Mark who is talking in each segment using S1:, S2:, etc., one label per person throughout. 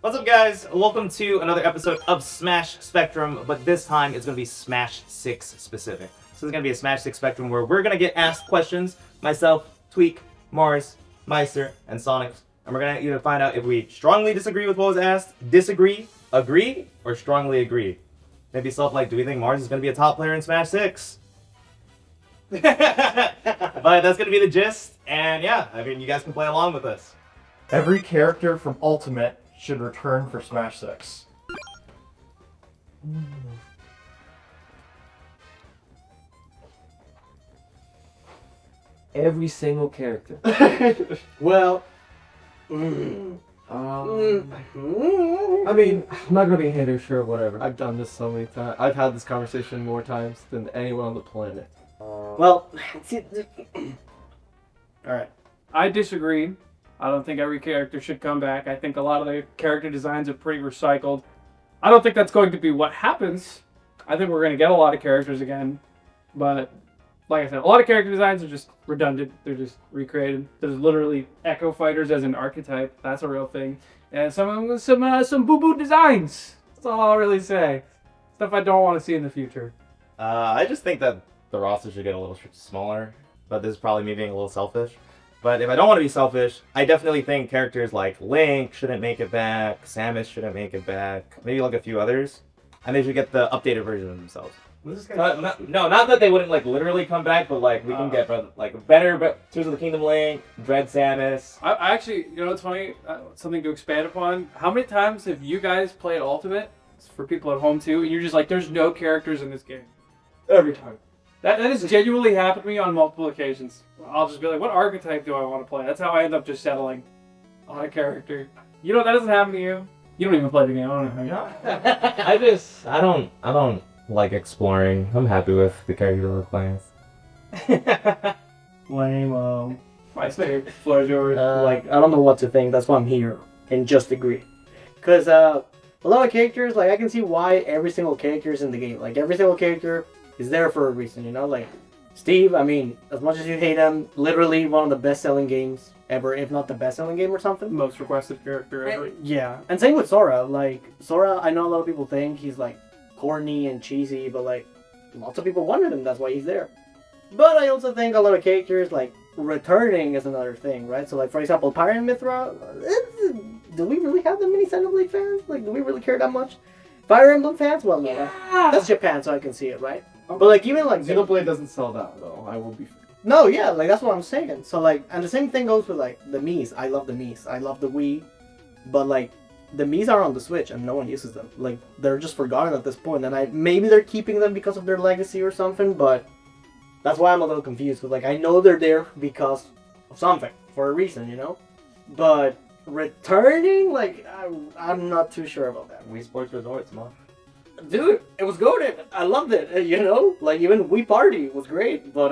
S1: What's up, guys? Welcome to another episode of Smash Spectrum, but this time it's going to be Smash 6 specific. So it's going to be a Smash 6 Spectrum where we're going to get asked questions, myself, Tweek, Mars, Maister, and Sonix, and we're going to either find out if we strongly disagree with what was asked, disagree, agree, or strongly agree. Maybe stuff like, do we think Mars is going to be a top player in Smash 6? But that's going to be the gist, and yeah, I mean, you guys can play along with us.
S2: Every character from Ultimate should return for Smash 6.
S3: Every single character.
S4: Well,
S3: I mean, I'm not gonna be a hater, sure, whatever. I've done this so many times. I've had this conversation more times than anyone on the planet.
S4: well, see, alright.
S5: I disagree. I don't think every character should come back. I think a lot of the character designs are pretty recycled. I don't think that's going to be what happens. I think we're going to get a lot of characters again. But, like I said, a lot of character designs are just redundant. They're just recreated. There's literally Echo Fighters as an archetype. That's a real thing. And some of them with some boo-boo designs. That's all I'll really say. Stuff I don't want to see in the future.
S1: I just think that the roster should get a little smaller, but this is probably me being a little selfish. But if I don't want to be selfish, I definitely think characters like Link shouldn't make it back, Samus shouldn't make it back, maybe like a few others, and they should get the updated version of themselves. Not that they wouldn't like literally come back, but like we can get like better Tears of the Kingdom Link, Dread Samus.
S5: I actually, you know what's funny? Something to expand upon. How many times have you guys played Ultimate? It's for people at home too, and you're just like, there's no characters in this game. Every time. That has genuinely happened to me on multiple occasions. I'll just be like, what archetype do I want to play? That's how I end up just settling on a character. You know, that doesn't happen to you. You don't even play the game. I don't know how you
S1: I don't like exploring. I'm happy with the character we're playing.
S4: Lame,
S5: My favorite floor is yours.
S4: like, I don't know what to think, that's why I'm here, and just agree. Because, a lot of characters, like, I can see why every single character is in the game. Like, every single character is there for a reason, you know? Like, Steve, I mean, as much as you hate him, literally one of the best-selling games ever, if not the best-selling game or something.
S5: Most requested character ever.
S4: Yeah, and same with Sora. Like, Sora, I know a lot of people think he's, like, corny and cheesy, but, like, lots of people wanted him, that's why he's there. But I also think a lot of characters, like, returning is another thing, right? So, like, for example, Pyre and Mythra, do we really have that many Xenoblade fans? Like, do we really care that much? Fire Emblem fans? Well, no, that's Japan, so I can see it, right? But, like, even, like...
S3: Xenoblade doesn't sell that, though. I will be...
S4: No, yeah, like, that's what I'm saying. So, like, and the same thing goes with, like, the Miis. I love the Miis. I love the Wii. But, like, the Miis are on the Switch, and no one uses them. Like, they're just forgotten at this point, and maybe they're keeping them because of their legacy or something, but that's why I'm a little confused. Because, like, I know they're there because of something, for a reason, you know? But returning, like, I'm not too sure about that.
S1: Wii Sports Resorts, man.
S4: Dude, it was goated. I loved it, you know? Like, even Wii Party was great, but,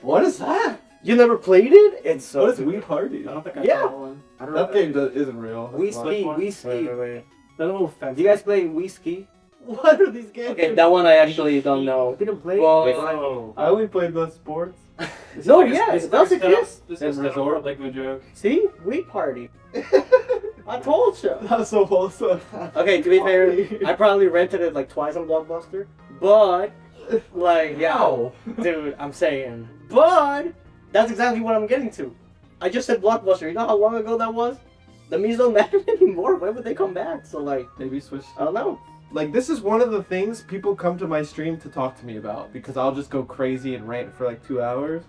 S3: What is that?
S4: you never played it? It's so
S3: What is
S4: good.
S3: Wii Party?
S5: I don't think I
S4: Yeah.
S5: saw one.
S4: I don't know.
S3: That game isn't real.
S4: Wii
S3: That's why.
S4: Ski,
S5: Wait,
S4: Wii Ski.
S5: That little fence.
S4: Do you guys play Wii Ski? What are these games? Okay, that one I actually don't know. Didn't play?
S5: Well,
S3: I only played the sports.
S4: No, yeah, it does exist.
S5: This is resort, like the joke.
S4: See? Wii Party. I told you.
S3: That's so wholesome.
S4: Okay, to be fair, I probably rented it like twice on Blockbuster. But, like, yeah. Dude, I'm saying. But, that's exactly what I'm getting to. I just said Blockbuster. You know how long ago that was? The Miis don't matter anymore. When would they come back? So, like,
S3: Maybe switch.
S4: I don't know.
S3: Like, this is one of the things people come to my stream to talk to me about, because I'll just go crazy and rant for like 2 hours.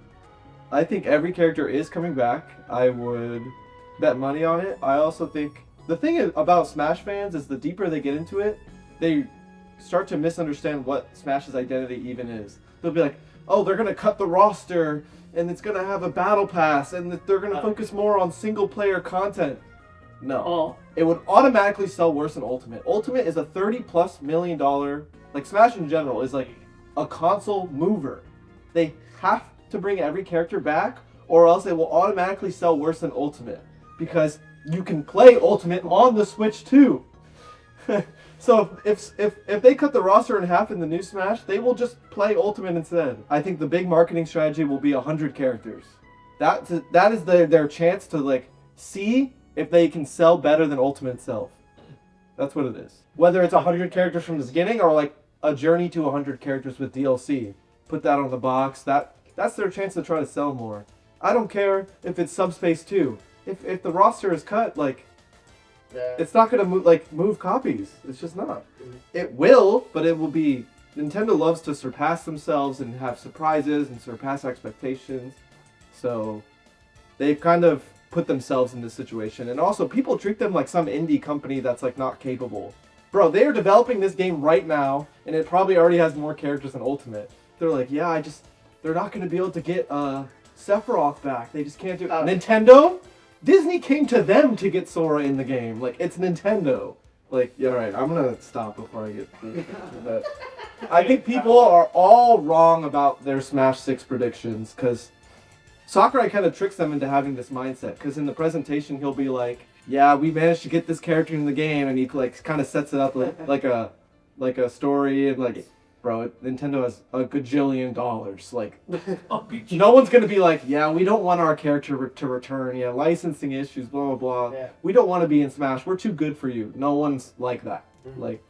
S3: I think every character is coming back. I would bet money on it. I also think the thing about Smash fans is the deeper they get into it, they start to misunderstand what Smash's identity even is. They'll be like, oh, they're going to cut the roster, and it's going to have a battle pass, and they're going to focus more on single player content. No.
S4: Oh.
S3: It would automatically sell worse than Ultimate. Ultimate is a $30+ million, like Smash in general, is like a console mover. They have to bring every character back, or else it will automatically sell worse than Ultimate. Because you can play Ultimate on the Switch too. So if they cut the roster in half in the new Smash, they will just play Ultimate instead. I think the big marketing strategy will be 100 characters. That is their chance to like see if they can sell better than Ultimate itself. That's what it is. Whether it's 100 characters from the beginning or like a journey to 100 characters with DLC. Put that on the box. That's their chance to try to sell more. I don't care if it's Subspace 2. If the roster is cut, like, it's not gonna move copies. It's just not. It will, but it will be. Nintendo loves to surpass themselves and have surprises and surpass expectations. So they've kind of put themselves in this situation. And also, people treat them like some indie company that's like not capable. Bro, they are developing this game right now, and it probably already has more characters than Ultimate. They're like, yeah, they're not gonna be able to get Sephiroth back. They just can't do it. Nintendo? Disney came to them to get Sora in the game. Like, it's Nintendo. Like, yeah, right, I'm gonna stop before I get that. I think people are all wrong about their Smash 6 predictions, because Sakurai kind of tricks them into having this mindset, because in the presentation he'll be like, yeah, we managed to get this character in the game, and he like kind of sets it up like a story, and like, bro, Nintendo has a gajillion dollars. Like, no one's gonna be like, yeah, we don't want our character to return. Yeah, licensing issues, blah blah blah. Yeah. We don't want to be in Smash. We're too good for you. No one's like that. Mm-hmm. Like,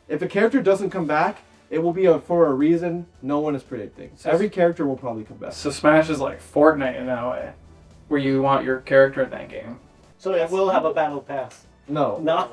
S3: if a character doesn't come back, it will be for a reason no one is predicting. So every character will probably come back.
S5: So Smash is like Fortnite in that way, where you want your character in that game.
S4: So it will have a battle pass.
S3: No.
S4: No.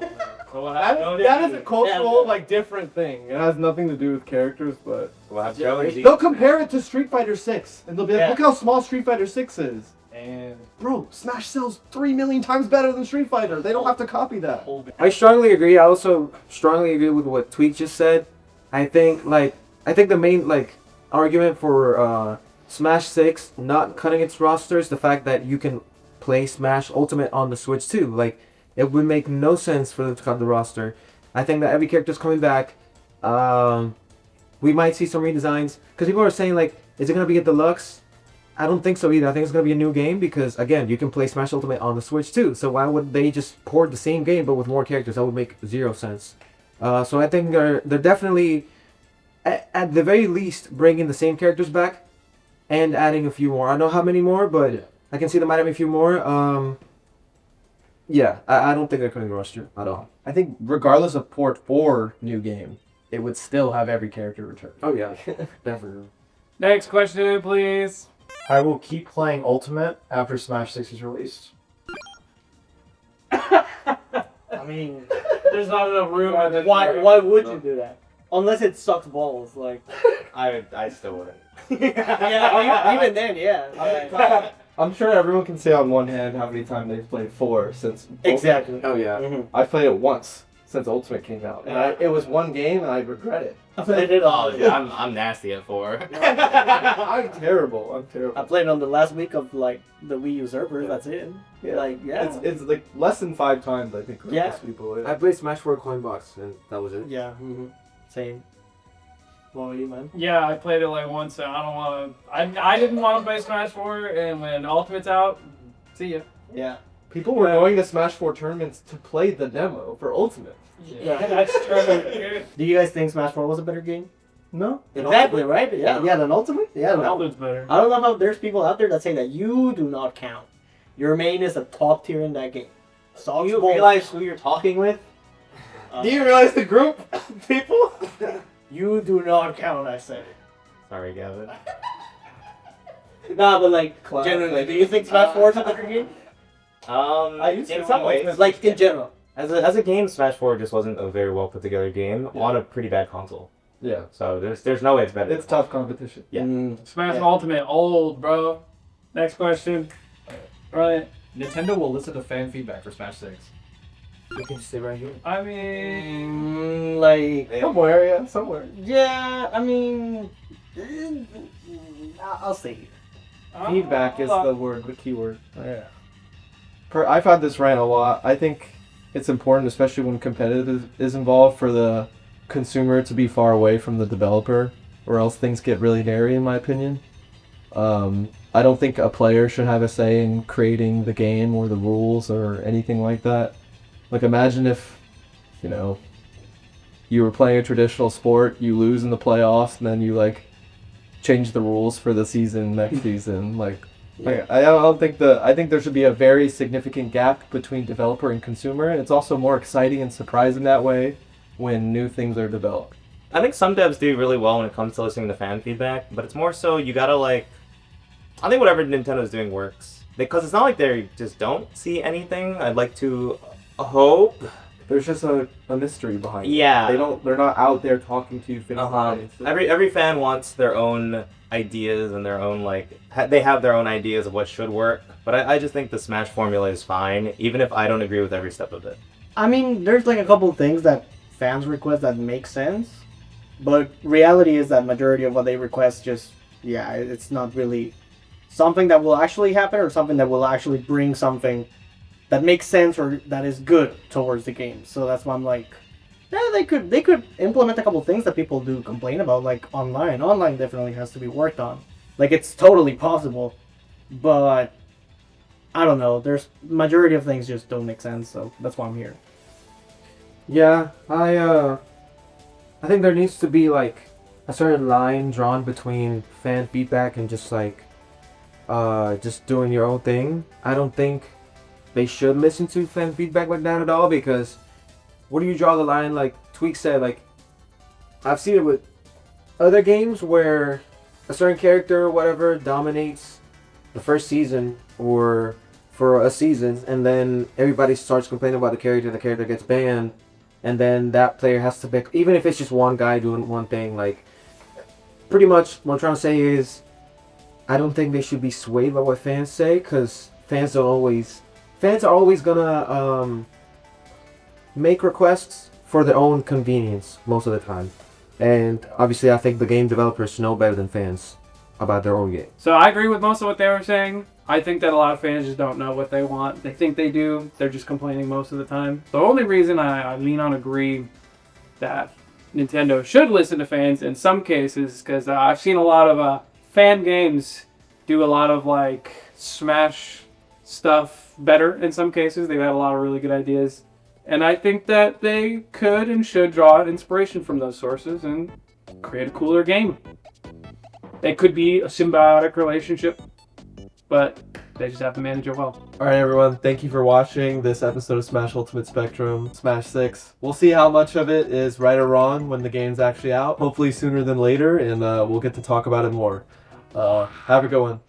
S3: That is a cultural, like, different thing. It has nothing to do with characters, but they'll compare it to Street Fighter 6, and they'll be like, look how small Street Fighter 6 is. And bro, Smash sells 3 million times better than Street Fighter. They don't have to copy that.
S6: I strongly agree. I also strongly agree with what Tweek just said. I think the main argument for Smash 6 not cutting its roster is the fact that you can play Smash Ultimate on the Switch too. Like, it would make no sense for them to cut the roster. I think that every character's coming back. We might see some redesigns, because people are saying, like, is it gonna be a deluxe? I don't think so either. I think it's gonna be a new game, because again, you can play Smash Ultimate on the Switch too. So why would they just port the same game but with more characters? That would make zero sense. So I think they're definitely, at the very least, bringing the same characters back and adding a few more. I don't know how many more, but I can see them adding a few more. Yeah, I don't think they're cutting the roster at all.
S3: I think regardless of port or new game, it would still have every character return.
S6: Oh yeah, definitely.
S5: Next question, please.
S2: I will keep playing Ultimate after Smash 6 is released.
S4: I mean,
S5: There's not enough room.
S4: why would you do that? Unless it sucks balls, like.
S1: I still wouldn't.
S4: Yeah, even then, yeah.
S3: I'm sure everyone can say on one hand how many times they've played 4 since.
S4: Exactly.
S6: Oh yeah.
S4: Mm-hmm.
S3: I played it once since Ultimate came out, and it was one game, and I regret it.
S4: I played it all.
S1: Oh yeah, I'm nasty at 4.
S3: I'm terrible.
S4: I played it on the last week of like the Wii U servers. That's it.
S3: Yeah.
S4: Like
S3: It's like less than 5 times I think.
S4: Yeah.
S3: Most people.
S6: I played Smash 4 Coin Box, and that was it.
S4: Yeah. Mm-hmm. Same. What were you, man?
S5: Yeah, I played it like once, and I don't want to. I didn't want to play Smash 4, and when Ultimate's out, see ya.
S4: Yeah.
S3: People were going to Smash 4 tournaments to play the demo for Ultimate.
S5: Yeah, that's true.
S4: Do you guys think Smash 4 was a better game?
S3: No.
S4: Exactly, right? Yeah. Yeah, than Ultimate? Yeah, no.
S5: Ultimate's better.
S4: I don't know how there's people out there that say that you do not count. Your main is a top tier in that game.
S1: Do you realize who you're talking with?
S3: Do you realize the group of people?
S4: You do not count, I say.
S1: Sorry, Gavin.
S4: Nah, but like, generally, do you think Smash 4 is a better game?
S1: In some ways.
S4: Like, in general.
S1: As a game, Smash 4 just wasn't a very well put together game on a pretty bad console.
S3: Yeah.
S1: So there's no way it's better.
S3: It's tough competition.
S1: Yeah.
S5: Smash Ultimate, old, bro. Next question. Right.
S2: Nintendo will listen to fan feedback for Smash 6.
S6: You can just stay right here.
S5: I mean,
S4: Like,
S3: Somewhere.
S4: yeah, I mean, I'll say here.
S3: Feedback is the keyword. Yeah. I've had this rant a lot. I think it's important, especially when competitive is involved, for the consumer to be far away from the developer, or else things get really hairy, in my opinion. I don't think a player should have a say in creating the game or the rules or anything like that. Like, imagine if, you were playing a traditional sport, you lose in the playoffs, and then you, change the rules for the season next season. Like, I think there should be a very significant gap between developer and consumer. It's also more exciting and surprising that way when new things are developed.
S1: I think some devs do really well when it comes to listening to fan feedback, but it's more so you gotta like. I think whatever Nintendo's doing works because it's not like they just don't see anything. I'd like to hope.
S3: There's just a mystery behind it.
S1: Yeah.
S3: They're not out there talking to you face to face.
S1: Every fan wants their own ideas and their own they have their own ideas of what should work. But I just think the Smash formula is fine, even if I don't agree with every step of it.
S4: I mean, there's like a couple of things that fans request that make sense, but reality is that majority of what they request it's not really something that will actually happen or something that will actually bring something that makes sense or that is good towards the game. So that's why I'm like, yeah, they could implement a couple things that people do complain about, like online. Online definitely has to be worked on. Like, it's totally possible, but I don't know. There's majority of things just don't make sense, so that's why I'm here.
S6: Yeah, I think there needs to be like a certain line drawn between fan feedback and just like just doing your own thing. I don't think they should listen to fan feedback like that at all, because where do you draw the line? Like Tweek said, like I've seen it with other games where a certain character or whatever dominates the first season or for a season, and then everybody starts complaining about the character gets banned, and then that player has to pick, even if it's just one guy doing one thing. Like, pretty much what I'm trying to say is, I don't think they should be swayed by what fans say, because fans are always gonna make requests for their own convenience most of the time. And obviously I think the game developers know better than fans about their own game.
S5: So I agree with most of what they were saying. I think that a lot of fans just don't know what they want. They think they do. They're just complaining most of the time. The only reason I lean on agree that Nintendo should listen to fans in some cases, because I've seen a lot of fan games do a lot of like Smash stuff better in some cases. They've had a lot of really good ideas. And I think that they could and should draw inspiration from those sources and create a cooler game. It could be a symbiotic relationship, but they just have to manage it well.
S3: Alright everyone, thank you for watching this episode of Smash Ultimate Spectrum, Smash 6. We'll see how much of it is right or wrong when the game's actually out. Hopefully sooner than later, and we'll get to talk about it more. Have a good one.